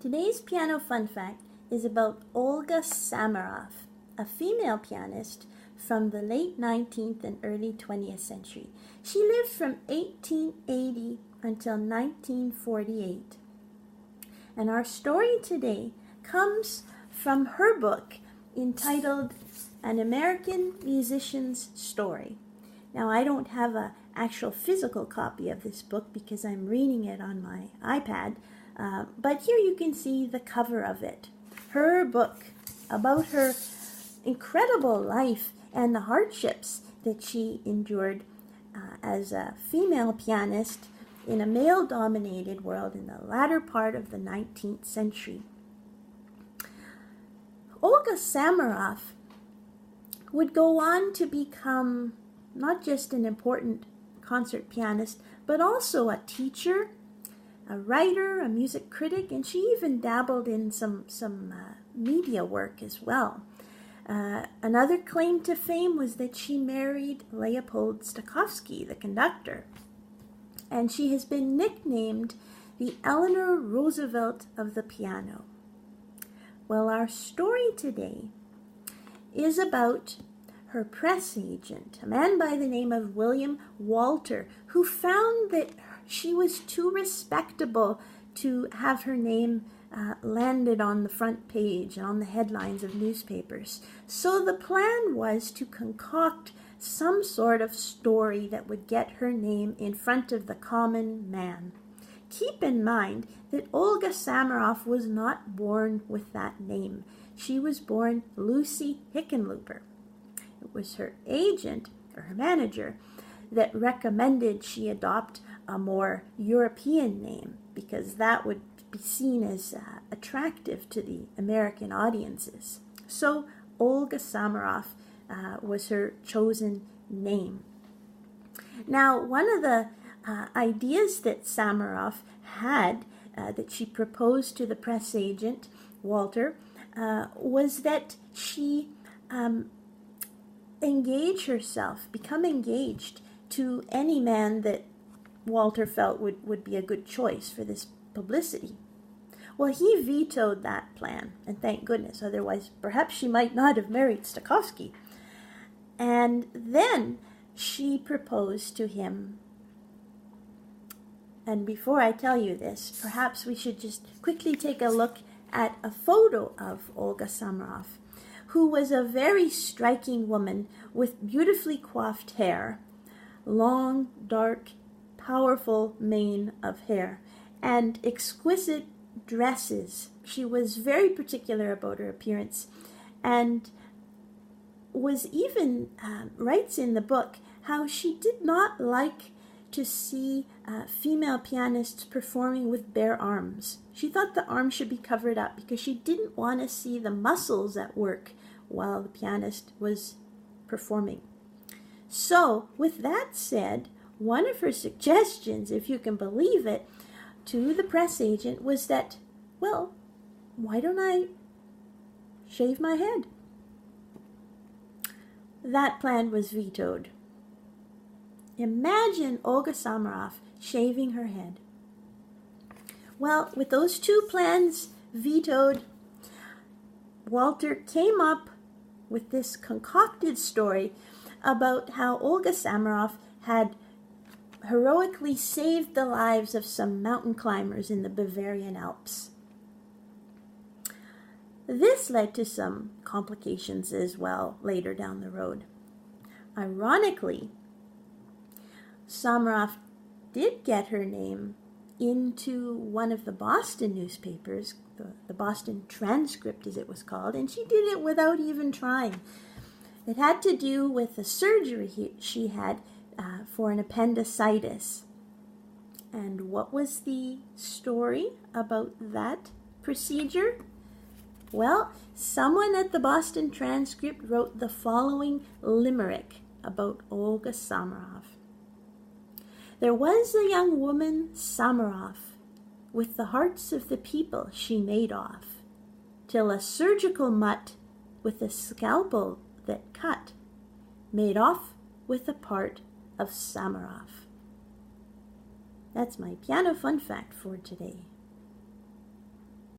Today's piano fun fact is about Olga Samaroff, a female pianist from the late 19th and early 20th century. She lived from 1880 until 1948. And our story today comes from her book entitled An American Musician's Story. Now, I don't have an actual physical copy of this book because I'm reading it on my iPad, but here you can see the cover of it. Her book about her incredible life and the hardships that she endured as a female pianist in a male-dominated world in the latter part of the 19th century. Olga Samaroff would go on to become not just an important concert pianist, but also a teacher, a writer, a music critic, and she even dabbled in some media work as well. Another claim to fame was that she married Leopold Stokowski, the conductor, and she has been nicknamed the Eleanor Roosevelt of the piano. Well, our story today is about her press agent, a man by the name of William Walter, who found that she was too respectable to have her name landed on the front page and on the headlines of newspapers. So the plan was to concoct some sort of story that would get her name in front of the common man. Keep in mind that Olga Samaroff was not born with that name. She was born Lucy Hickenlooper. It was her agent, or her manager, that recommended she adopt a more European name because that would be seen as attractive to the American audiences. So Olga Samaroff was her chosen name. Now, one of the ideas that Samaroff had that she proposed to the press agent, Walter, was that she become engaged to any man that Walter felt would be a good choice for this publicity. Well, he vetoed that plan, and thank goodness, otherwise perhaps she might not have married Stokowski. And then she proposed to him. And before I tell you this, perhaps we should just quickly take a look at a photo of Olga Samaroff, who was a very striking woman with beautifully coiffed hair, long, dark, powerful mane of hair, and exquisite dresses. She was very particular about her appearance, and was even writes in the book how she did not like to see female pianists performing with bare arms. She thought the arms should be covered up because she didn't want to see the muscles at work while the pianist was performing. So, with that said, one of her suggestions, if you can believe it, to the press agent was that, well, why don't I shave my head? That plan was vetoed. Imagine Olga Samaroff shaving her head. Well, with those two plans vetoed, Walter came up with this concocted story about how Olga Samaroff had heroically saved the lives of some mountain climbers in the Bavarian Alps. This led to some complications as well later down the road. Ironically, Samaroff did get her name into one of the Boston newspapers, the Boston Transcript as it was called, and she did it without even trying. It had to do with the surgery she had for an appendicitis. And what was the story about that procedure? Well, someone at the Boston Transcript wrote the following limerick about Olga Samaroff. There was a young woman, Samaroff, with the hearts of the people she made off, till a surgical mutt with a scalpel that cut, made off with a part of Samaroff. That's my piano fun fact for today.